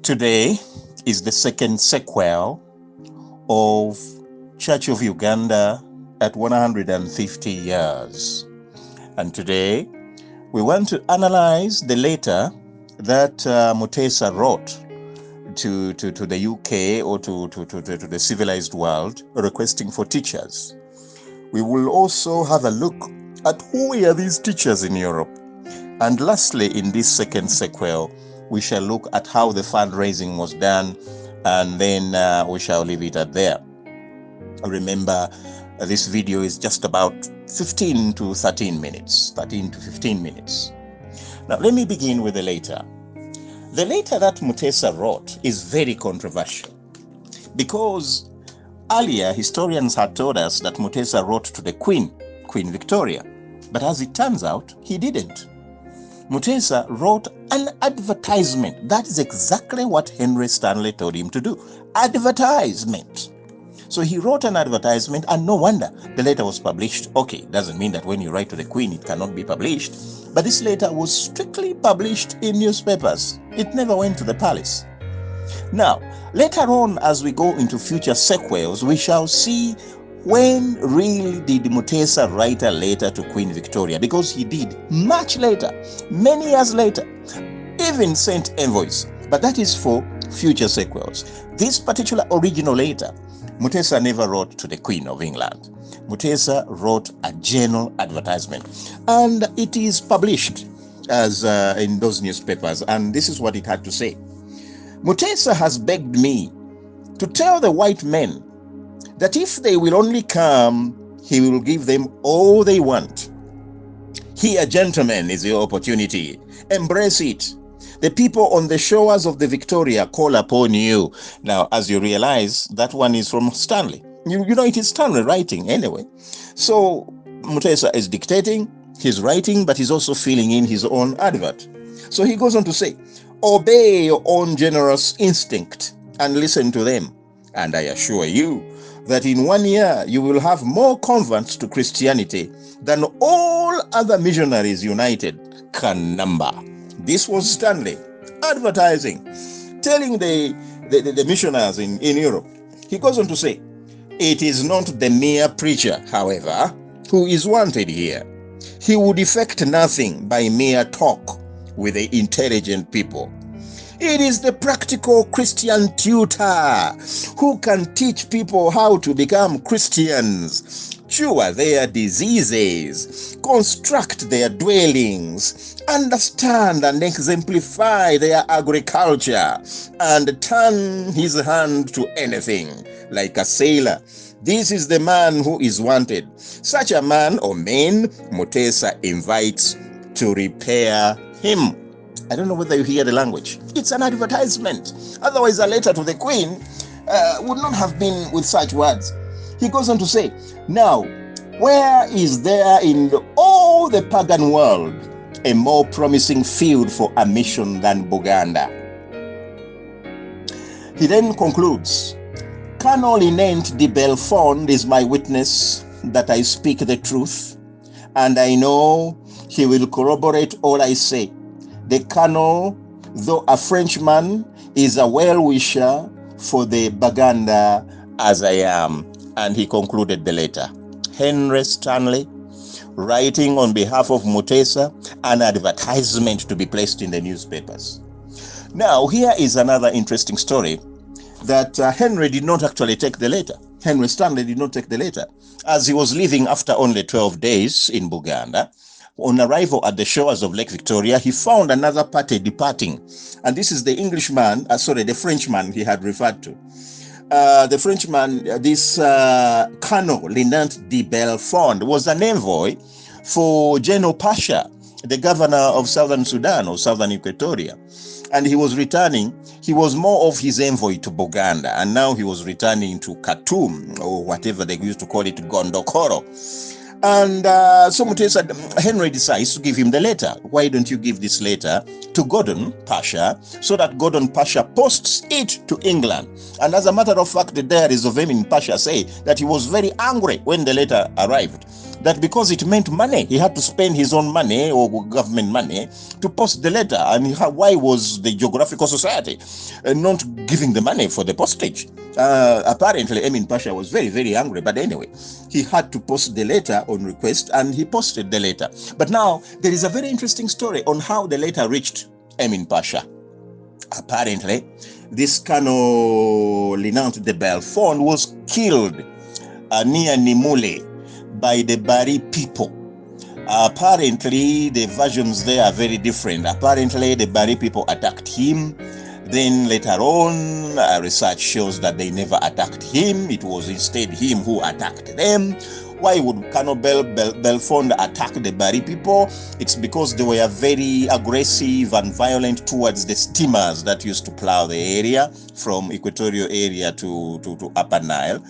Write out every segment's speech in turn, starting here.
Today is the second sequel of Church of Uganda at 150 years. And today we want to analyze the letter that Mutesa wrote to the UK or to the civilized world requesting for teachers. We will also have a look at who were these teachers in Europe. And lastly, in this second sequel, we shall look at how the fundraising was done, and then we shall leave it at there. Remember, this video is just about 15 to 13 minutes, 13 to 15 minutes. Now, let me begin with the letter. The letter that Mutesa wrote is very controversial because earlier historians had told us that Mutesa wrote to the Queen Victoria, but as it turns out, he didn't. Mutesa wrote an advertisement. That is exactly what Henry Stanley told him to do. Advertisement. So he wrote an advertisement, and no wonder the letter was published. Okay, doesn't mean that when you write to the Queen, it cannot be published. But this letter was strictly published in newspapers. It never went to the palace. Now, later on, as we go into future sequels, we shall see when really did Mutesa write a letter to Queen Victoria, because he did much later, many years later, even sent envoys. But that is for future sequels. This particular original letter, Mutesa never wrote to the Queen of England. Mutesa wrote a general advertisement, and it is published as in those newspapers, and this is what it had to say. Mutesa has begged me to tell the white men that if they will only come, he will give them all they want. Here, gentlemen, is your opportunity. Embrace it. The people on the shores of the Victoria call upon you. Now, as you realize, that one is from Stanley. You know, it is Stanley writing anyway. So Mutesa is dictating, he's writing, but he's also filling in his own advert. So he goes on to say, obey your own generous instinct and listen to them. And I assure you that in 1 year you will have more converts to Christianity than all other missionaries united can number. This was Stanley advertising, telling the missionaries in Europe. He goes on to say, it is not the mere preacher, however, who is wanted here. He would effect nothing by mere talk with the intelligent people. It is the practical Christian tutor who can teach people how to become Christians, cure their diseases, construct their dwellings, understand and exemplify their agriculture, and turn his hand to anything, like a sailor. This is the man who is wanted. Such a man or men Mutesa invites to repair him. I don't know whether you hear the language. It's an advertisement. Otherwise, a letter to the Queen would not have been with such words. He goes on to say, now, where is there in all the pagan world a more promising field for a mission than Buganda? He then concludes, Colonel Inent de Belfond is my witness that I speak the truth, and I know he will corroborate all I say. The colonel, though a Frenchman, is a well-wisher for the Baganda as I am. And he concluded the letter. Henry Stanley, writing on behalf of Mutesa, an advertisement to be placed in the newspapers. Now, here is another interesting story that Henry did not actually take the letter. Henry Stanley did not take the letter. As he was leaving after only 12 days in Buganda, on arrival at the shores of Lake Victoria, he found another party departing. And this is the the Frenchman he had referred to. The Frenchman, this Colonel Inent de Belfond, was an envoy for General Pasha, the governor of Southern Sudan or Southern Equatoria. And he was returning. He was more of his envoy to Buganda, and now he was returning to Khartoum, or whatever they used to call it, Gondokoro. And so Henry decides to give him the letter. Why don't you give this letter to Gordon Pasha, so that Gordon Pasha posts it to England? And as a matter of fact, the diaries of Emin Pasha say that he was very angry when the letter arrived, that because it meant money, he had to spend his own money or government money to post the letter. And why was the Geographical Society not giving the money for the postage? Apparently, Emin Pasha was very, very angry. But anyway, he had to post the letter on request, and he posted the letter. But now, there is a very interesting story on how the letter reached Emin Pasha. Apparently, this Colonel Linant de Belfond was killed near Nimule by the Bari people. Apparently, the versions there are very different. Apparently, the Bari people attacked him. Then later on, research shows that they never attacked him. It was instead him who attacked them. Why would Colonel Belfond attack the Bari people? It's because they were very aggressive and violent towards the steamers that used to plow the area from equatorial area to Upper Nile.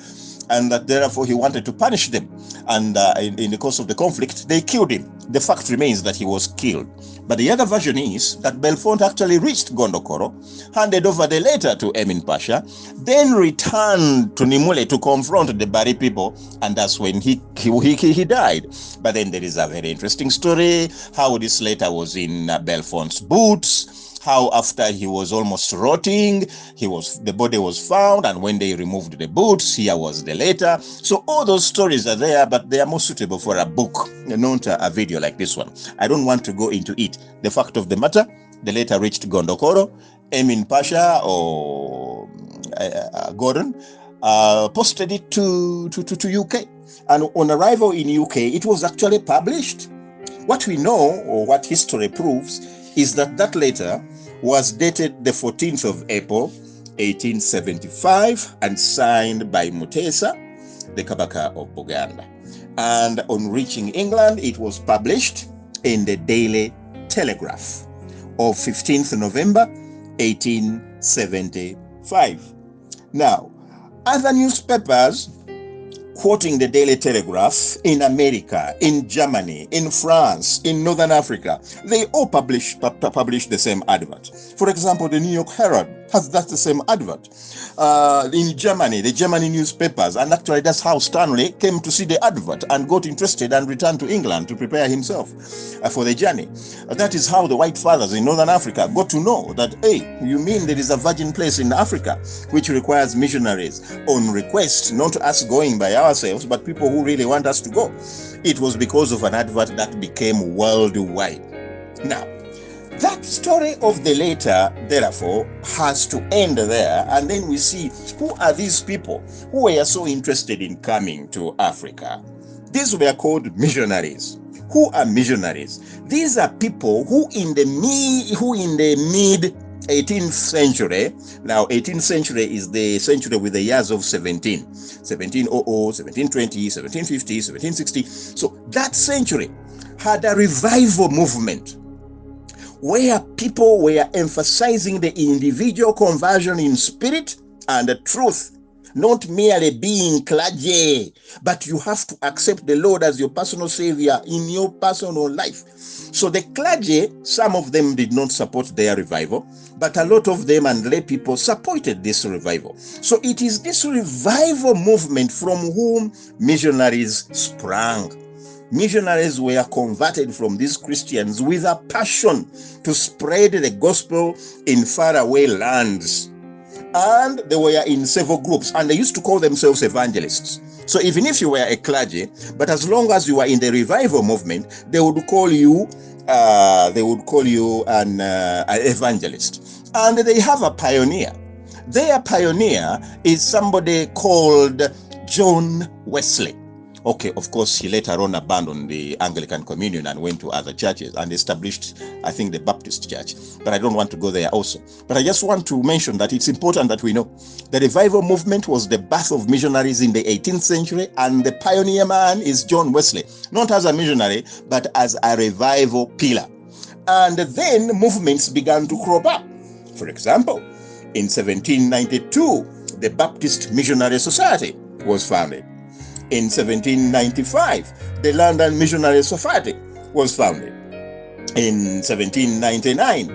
And that therefore he wanted to punish them. And in the course of the conflict, they killed him. The fact remains that he was killed. But the other version is that Belfond actually reached Gondokoro, handed over the letter to Emin Pasha, then returned to Nimule to confront the Bari people, and that's when he died. But then there is a very interesting story, how this letter was in Belfond's boots, how after he was almost rotting, the body was found, and when they removed the boots, here was the letter. So all those stories are there, but they are more suitable for a book, not a video like this one. I don't want to go into it. The fact of the matter, the letter reached Gondokoro. Emin Pasha or Gordon posted it to UK, and on arrival in UK, it was actually published. What we know, or what history proves, is that letter was dated the 14th of April, 1875, and signed by Mutesa, the Kabaka of Buganda. And on reaching England, it was published in the Daily Telegraph of 15th November, 1875. Now, other newspapers quoting the Daily Telegraph in America, in Germany, in France, in Northern Africa, they all publish the same advert. For example, the New York Herald has the same advert. In Germany, the German newspapers, and actually that's how Stanley came to see the advert and got interested and returned to England to prepare himself for the journey. That is how the white fathers in Northern Africa got to know that, hey, you mean there is a virgin place in Africa which requires missionaries on request, not us going by ourselves, but people who really want us to go. It was because of an advert that became worldwide. Now, that story of the letter, therefore, has to end there, and then we see who are these people who were so interested in coming to Africa. These were called missionaries. Who are missionaries? These are people who in the mid 18th century, now 18th century is the century with the years of 1700, 1720, 1750, 1760. So that century had a revival movement where people were emphasizing the individual conversion in spirit and the truth, not merely being clergy, but you have to accept the Lord as your personal savior in your personal life. So the clergy, some of them did not support their revival, but a lot of them and lay people supported this revival. So it is this revival movement from whom missionaries sprang. Missionaries were converted from these Christians with a passion to spread the gospel in faraway lands. And they were in several groups, and they used to call themselves evangelists. So even if you were a clergy, but as long as you were in the revival movement, they would call you an evangelist. And they have a pioneer. Their pioneer is somebody called John Wesley. Okay, of course, he later on abandoned the Anglican Communion and went to other churches and established, I think, the Baptist Church. But I don't want to go there also. But I just want to mention that it's important that we know the revival movement was the birth of missionaries in the 18th century, and the pioneer man is John Wesley, not as a missionary, but as a revival pillar. And then movements began to crop up. For example, in 1792, the Baptist Missionary Society was founded. In 1795, the London Missionary Society was founded. In 1799,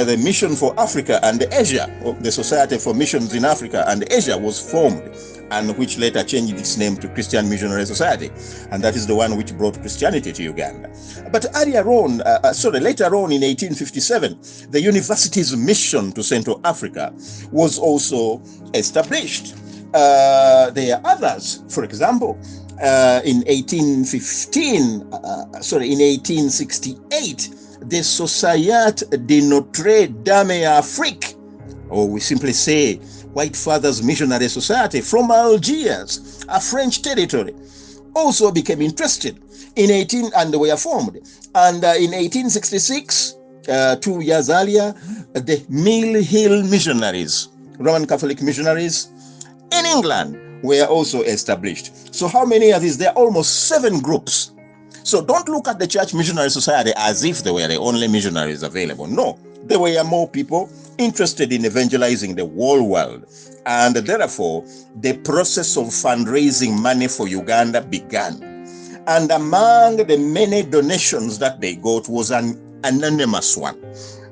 the Mission for Africa and Asia, or the Society for Missions in Africa and Asia, was formed. and which later changed its name to Christian Missionary Society, and that is the one which brought Christianity to Uganda. But later on in 1857, the university's mission to Central Africa was also established. There are others, for example, in 1868, the Société de Notre Dame Afrique, or we simply say White Fathers Missionary Society from Algiers, a French territory, also became interested and were formed. And in 1866, 2 years earlier, the Mill Hill Missionaries, Roman Catholic missionaries in England, were also established. So how many are these? There are almost 7 groups. So don't look at the Church Missionary Society as if they were the only missionaries available. No, there were more people interested in evangelizing the whole world. And therefore, the process of fundraising money for Uganda began. And among the many donations that they got was an anonymous one.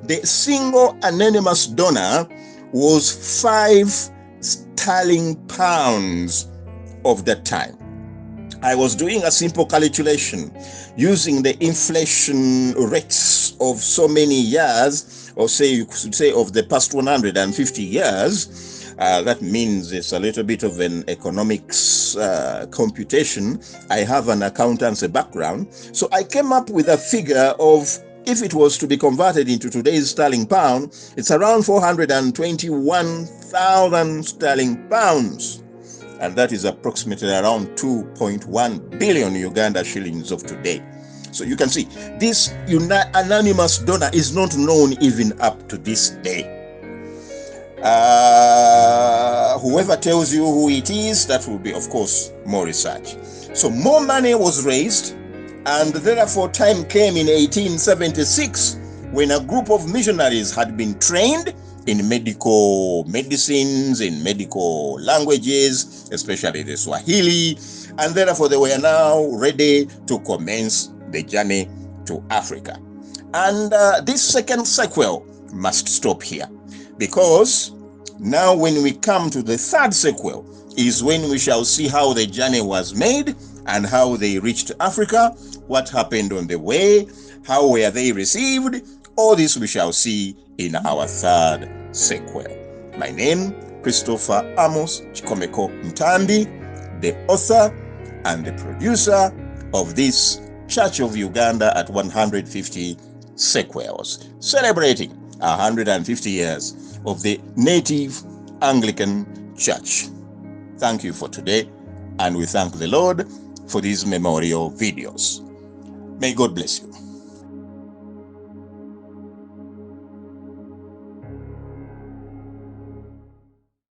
The single anonymous donor was 5 sterling pounds of that time. I was doing a simple calculation using the inflation rates of so many years, or say you could say of the past 150 years. That means it's a little bit of an economics computation. I have an accountancy background. So I came up with a figure of, if it was to be converted into today's sterling pound, it's around 421,000 sterling pounds. And that is approximately around 2.1 billion Uganda shillings of today. So you can see, this anonymous donor is not known even up to this day. Whoever tells you who it is, that will be, of course, more research. So more money was raised, and therefore time came in 1876 when a group of missionaries had been trained in medical medicines, in medical languages, especially the Swahili, and therefore they were now ready to commence the journey to Africa. And this second sequel must stop here, because now when we come to the third sequel is when we shall see how the journey was made and how they reached Africa, what happened on the way, how were they received. All this we shall see in our third sequel. My name, Christopher Amos Chikomeko Ntambi, the author and the producer of this Church of Uganda at 150 sequels, celebrating 150 years of the native Anglican Church. Thank you for today, and we thank the Lord for these memorial videos. May God bless you.